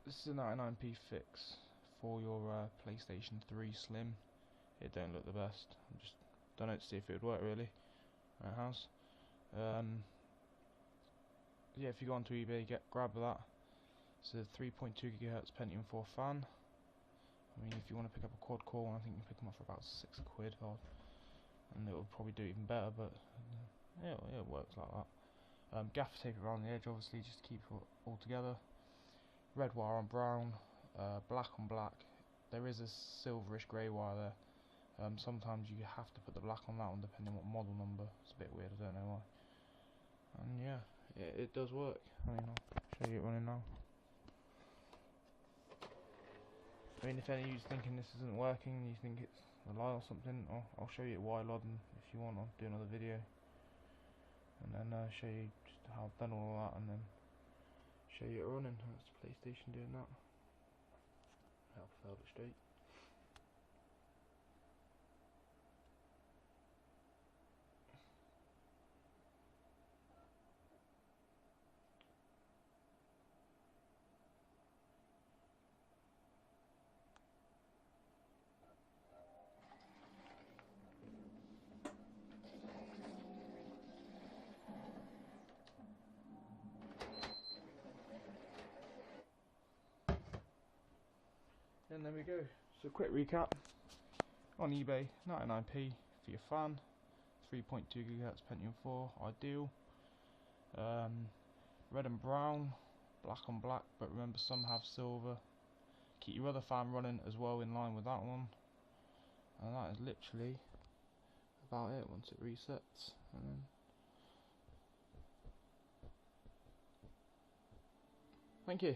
This is a 99p fix for your PlayStation 3 Slim. It don't look the best. I'm just don't know to see if it would work really. It has. Yeah, if you go onto eBay, grab that. It's a 3.2 GHz Pentium 4 fan. I mean, if you want to pick up a quad core one, I think you can pick them up for about £6 odd, and it will probably do even better. But yeah, it works like that. Gaffer tape around the edge, obviously, just to keep it all together. Red wire on brown, black on black. There is a silverish grey wire there. Sometimes you have to put the black on that one depending on what model number. It's a bit weird, I don't know why. And yeah, it does work. I mean, I'll show you it running now. I mean, if any of you thinking this isn't working, you think it's a lie or something, I'll show you at ylod, and if you want, I'll do another video. And then show you just how I've done all of that, and then show you it running. That's the PlayStation doing that. Help held it straight. And there we go. So quick recap. On eBay, 99p for your fan, 3.2 GHz Pentium 4, ideal. Red and brown, black on black, but remember some have silver. Keep your other fan running as well in line with that one. And that is literally about it once it resets. And then thank you.